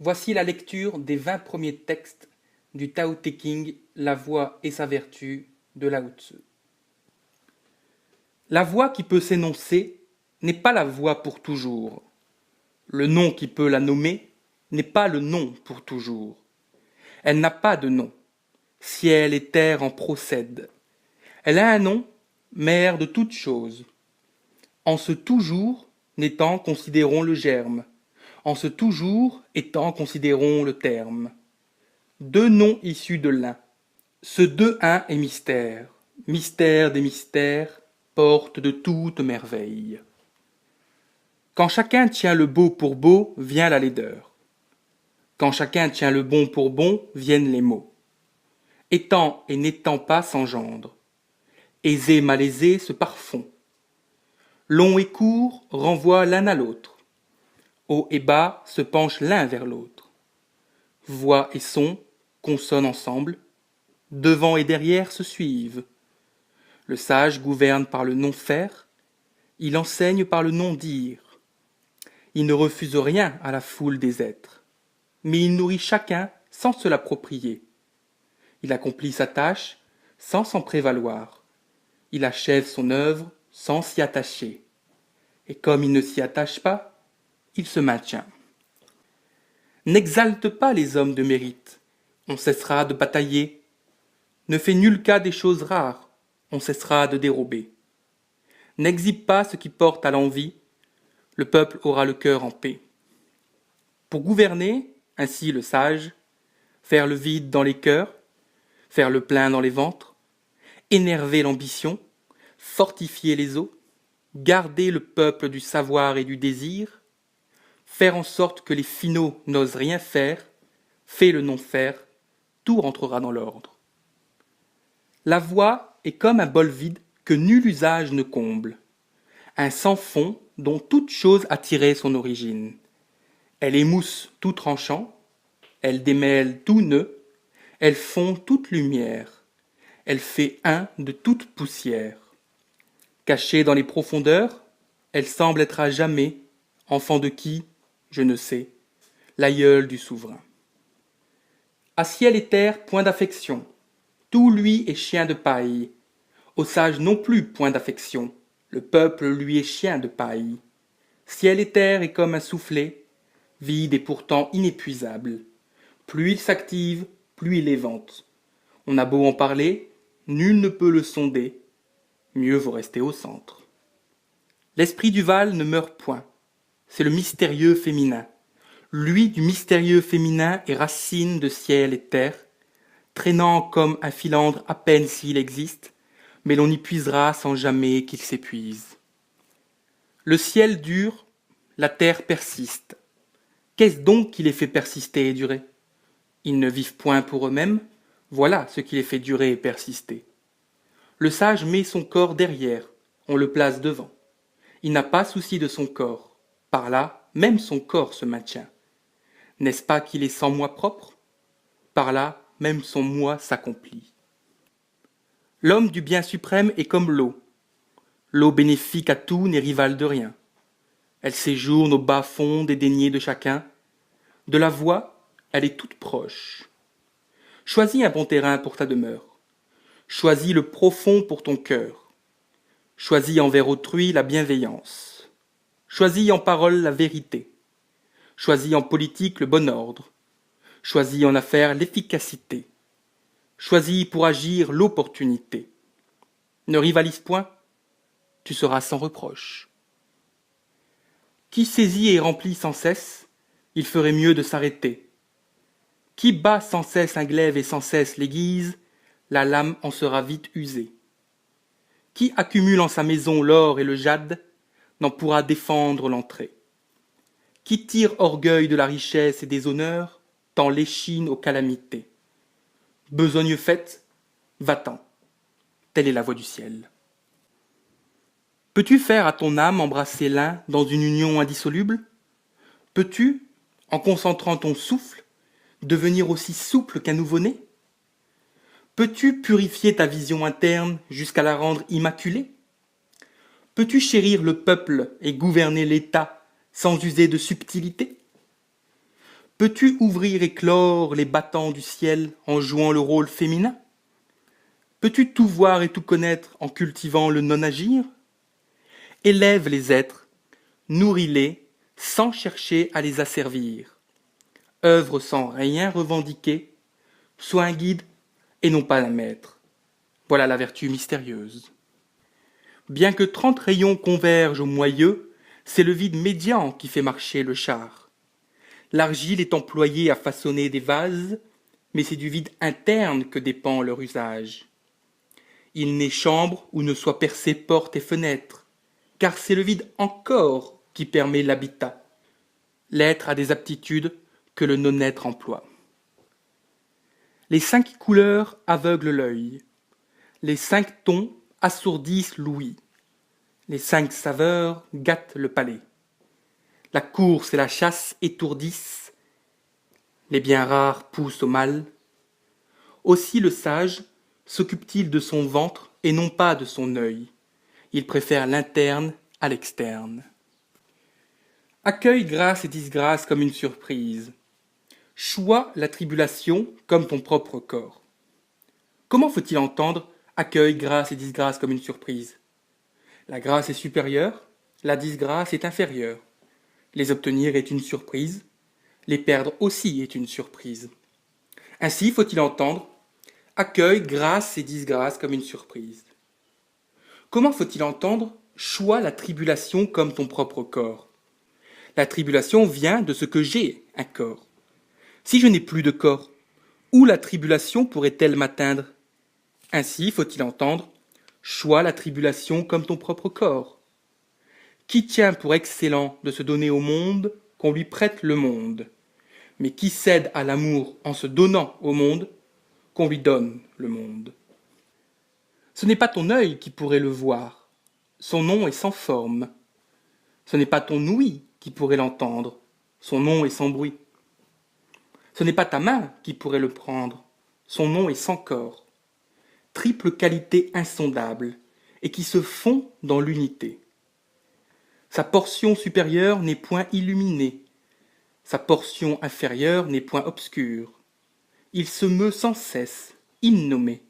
Voici la lecture des 20 premiers textes du Tao Te Ching, la voie et sa vertu de Lao Tzu. La voie qui peut s'énoncer n'est pas la voie pour toujours. Le nom qui peut la nommer n'est pas le nom pour toujours. Elle n'a pas de nom. Ciel et terre en procèdent. Elle a un nom, mère de toutes choses. En ce toujours n'étant, considérons le germe. En ce toujours étant, considérons le terme. Deux noms issus de l'un. Ce deux-un est mystère. Mystère des mystères, porte de toute merveille. Quand chacun tient le beau pour beau, vient la laideur. Quand chacun tient le bon pour bon, viennent les mots. Étant et n'étant pas s'engendrent. Aisé malaisé se parfont. Long et court renvoient l'un à l'autre. Haut et bas se penchent l'un vers l'autre. Voix et son consonnent ensemble. Devant et derrière se suivent. Le sage gouverne par le non-faire. Il enseigne par le non-dire. Il ne refuse rien à la foule des êtres. Mais il nourrit chacun sans se l'approprier. Il accomplit sa tâche sans s'en prévaloir. Il achève son œuvre sans s'y attacher. Et comme il ne s'y attache pas, il se maintient. N'exalte pas les hommes de mérite, on cessera de batailler. Ne fais nul cas des choses rares, on cessera de dérober. N'exhibe pas ce qui porte à l'envie, le peuple aura le cœur en paix. Pour gouverner, ainsi le sage, faire le vide dans les cœurs, faire le plein dans les ventres, énerver l'ambition, fortifier les os, garder le peuple du savoir et du désir, faire en sorte que les finaux n'osent rien faire, fait le non-faire, tout rentrera dans l'ordre. La voie est comme un bol vide que nul usage ne comble, un sans fond dont toute chose a tiré son origine. Elle émousse tout tranchant, elle démêle tout nœud, elle fond toute lumière, elle fait un de toute poussière. Cachée dans les profondeurs, elle semble être à jamais, enfant de qui, je ne sais, l'aïeul du souverain. À ciel et terre, point d'affection, tout lui est chien de paille. Au sage non plus point d'affection, le peuple lui est chien de paille. Ciel et terre est comme un soufflet, vide et pourtant inépuisable. Plus il s'active, plus il évente. On a beau en parler, nul ne peut le sonder. Mieux vaut rester au centre. L'esprit du Val ne meurt point. C'est le mystérieux féminin. Lui du mystérieux féminin est racine de ciel et terre, traînant comme un filandre à peine s'il existe, mais l'on y puisera sans jamais qu'il s'épuise. Le ciel dure, la terre persiste. Qu'est-ce donc qui les fait persister et durer? Ils ne vivent point pour eux-mêmes, voilà ce qui les fait durer et persister. Le sage met son corps derrière, on le place devant. Il n'a pas souci de son corps, par là, même son corps se maintient. N'est-ce pas qu'il est sans moi propre? Par là, même son moi s'accomplit. L'homme du bien suprême est comme l'eau. L'eau bénéfique à tout n'est rivale de rien. Elle séjourne au bas-fond des deniers de chacun. De la voie, elle est toute proche. Choisis un bon terrain pour ta demeure. Choisis le profond pour ton cœur. Choisis envers autrui la bienveillance. Choisis en parole la vérité. Choisis en politique le bon ordre. Choisis en affaires l'efficacité. Choisis pour agir l'opportunité. Ne rivalise point, tu seras sans reproche. Qui saisit et remplit sans cesse, il ferait mieux de s'arrêter. Qui bat sans cesse un glaive et sans cesse l'aiguise, la lame en sera vite usée. Qui accumule en sa maison l'or et le jade, n'en pourra défendre l'entrée. Qui tire orgueil de la richesse et des honneurs, tend l'échine aux calamités. Besogne faite, va-t'en. Telle est la voie du ciel. Peux-tu faire à ton âme embrasser l'un dans une union indissoluble? Peux-tu, en concentrant ton souffle, devenir aussi souple qu'un nouveau-né? Peux-tu purifier ta vision interne jusqu'à la rendre immaculée? Peux-tu chérir le peuple et gouverner l'État sans user de subtilité? Peux-tu ouvrir et clore les battants du ciel en jouant le rôle féminin? Peux-tu tout voir et tout connaître en cultivant le non-agir? Élève les êtres, nourris-les sans chercher à les asservir. Œuvre sans rien revendiquer, sois un guide et non pas un maître. Voilà la vertu mystérieuse. Bien que 30 rayons convergent au moyeu, c'est le vide médian qui fait marcher le char. L'argile est employée à façonner des vases, mais c'est du vide interne que dépend leur usage. Il n'est chambre où ne soient percées portes et fenêtres, car c'est le vide encore qui permet l'habitat. L'être a des aptitudes que le non-être emploie. Les 5 couleurs aveuglent l'œil. Les 5 tons assourdissent l'ouïe. Les 5 saveurs gâtent le palais. La course et la chasse étourdissent. Les biens rares poussent au mal. Aussi le sage s'occupe-t-il de son ventre et non pas de son œil. Il préfère l'interne à l'externe. Accueille grâce et disgrâce comme une surprise. Choisis la tribulation comme ton propre corps. Comment faut-il entendre accueille grâce et disgrâce comme une surprise? La grâce est supérieure, la disgrâce est inférieure. Les obtenir est une surprise, les perdre aussi est une surprise. Ainsi faut-il entendre accueille grâce et disgrâce comme une surprise. Comment faut-il entendre choisis la tribulation comme ton propre corps? La tribulation vient de ce que j'ai, un corps. Si je n'ai plus de corps, où la tribulation pourrait-elle m'atteindre? Ainsi faut-il entendre choisis la tribulation comme ton propre corps. Qui tient pour excellent de se donner au monde qu'on lui prête le monde? Mais qui cède à l'amour en se donnant au monde qu'on lui donne le monde? Ce n'est pas ton œil qui pourrait le voir, son nom est sans forme. Ce n'est pas ton ouïe qui pourrait l'entendre, son nom est sans bruit. Ce n'est pas ta main qui pourrait le prendre, son nom est sans corps. Triple qualité insondable, et qui se fond dans l'unité. Sa portion supérieure n'est point illuminée, sa portion inférieure n'est point obscure. Il se meut sans cesse, innommé,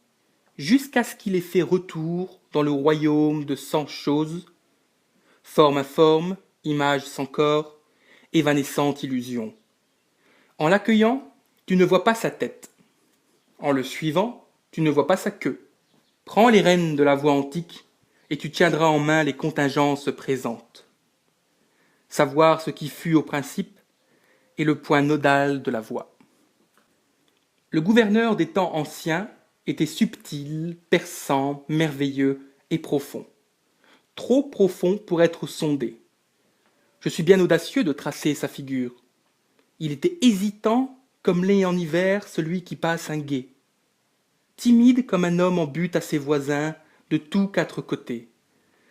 jusqu'à ce qu'il ait fait retour dans le royaume de 100 choses, forme informe, image sans corps, évanescente illusion. En l'accueillant, tu ne vois pas sa tête. En le suivant, tu ne vois pas sa queue. Prends les rênes de la voie antique, et tu tiendras en main les contingences présentes. Savoir ce qui fut au principe est le point nodal de la voie. Le gouverneur des temps anciens était subtil, perçant, merveilleux et profond. Trop profond pour être sondé. Je suis bien audacieux de tracer sa figure. Il était hésitant comme l'est en hiver celui qui passe un gué. Timide comme un homme en butte à ses voisins de tous 4 côtés.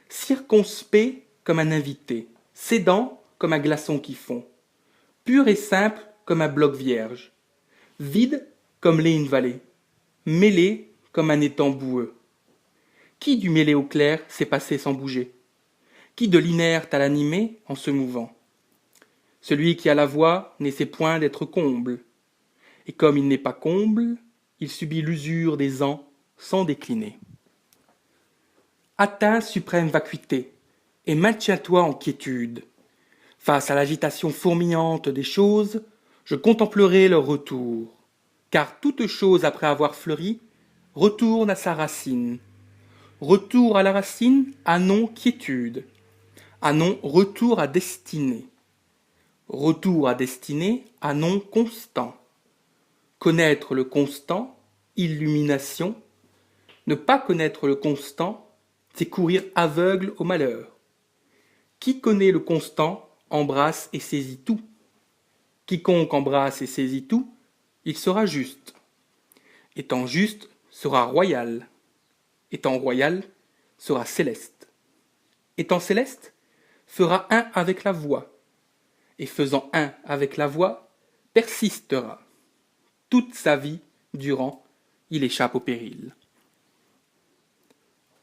Circonspect comme un invité. Cédant comme un glaçon qui fond. Pur et simple comme un bloc vierge. Vide comme l'est une vallée. Mêlé comme un étang boueux. Qui du mêlé au clair s'est passé sans bouger? Qui de l'inerte à l'animé en se mouvant? Celui qui a la voix n'essaie point d'être comble. Et comme il n'est pas comble, il subit l'usure des ans sans décliner. Atteins suprême vacuité, et maintiens-toi en quiétude. Face à l'agitation fourmillante des choses, je contemplerai leur retour. Car toute chose après avoir fleuri retourne à sa racine. Retour à la racine à non quiétude. À non retour à destinée. Retour à destinée à non constant. Connaître le constant, illumination. Ne pas connaître le constant, c'est courir aveugle au malheur. Qui connaît le constant embrasse et saisit tout. Quiconque embrasse et saisit tout, il sera juste. Étant juste, sera royal. Étant royal, sera céleste. Étant céleste, fera un avec la voix. Et faisant un avec la voix, persistera. Toute sa vie durant, il échappe au péril.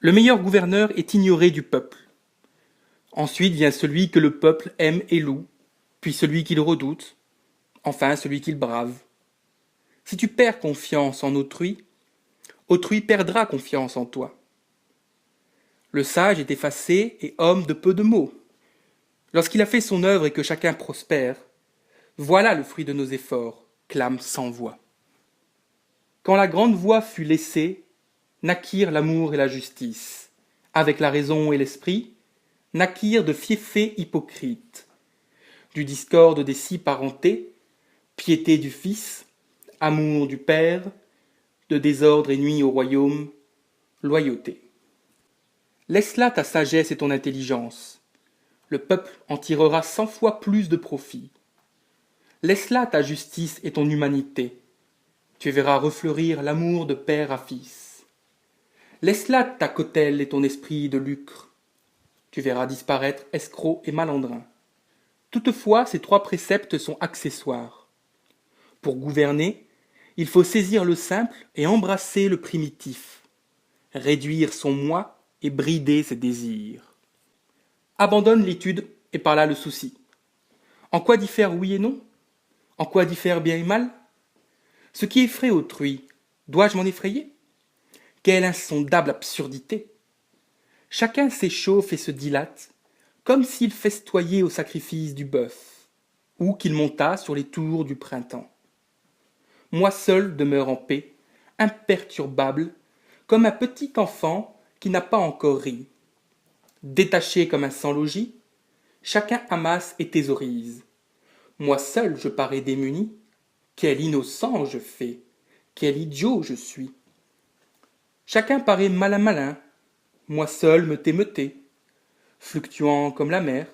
Le meilleur gouverneur est ignoré du peuple. Ensuite vient celui que le peuple aime et loue, puis celui qu'il redoute. enfin celui qu'il brave. Si tu perds confiance en autrui, autrui perdra confiance en toi. Le sage est effacé et homme de peu de mots. Lorsqu'il a fait son œuvre et que chacun prospère, voilà le fruit de nos efforts, clame sans voix. Quand la grande voix fut laissée, naquirent l'amour et la justice. Avec la raison et l'esprit, naquirent de fiefés hypocrites. Du discorde des six parentés, piété du Fils, amour du Père, de désordre et nuit au royaume, loyauté. Laisse là ta sagesse et ton intelligence. Le peuple en tirera 100 fois plus de profit. Laisse là ta justice et ton humanité. Tu verras refleurir l'amour de père à fils. Laisse là ta cautèle et ton esprit de lucre. Tu verras disparaître escroc et malandrin. Toutefois, ces trois préceptes sont accessoires. Pour gouverner, il faut saisir le simple et embrasser le primitif, réduire son moi et brider ses désirs. Abandonne l'étude et par là le souci. En quoi diffère oui et non? En quoi diffère bien et mal? Ce qui effraie autrui, dois-je m'en effrayer? Quelle insondable absurdité! Chacun s'échauffe et se dilate, comme s'il festoyait au sacrifice du bœuf, ou qu'il montât sur les tours du printemps. Moi seul demeure en paix, imperturbable, comme un petit enfant qui n'a pas encore ri. Détaché comme un sans-logis, chacun amasse et thésaurise. Moi seul je parais démuni. Quel innocent je fais, quel idiot je suis. Chacun paraît malin, moi seul me témeuté. Fluctuant comme la mer,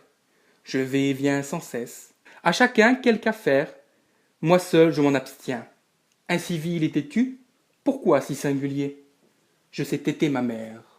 je vais et viens sans cesse. À chacun quelque affaire, moi seul je m'en abstiens. Incivil et têtu, pourquoi si singulier? Je sais téter ma mère.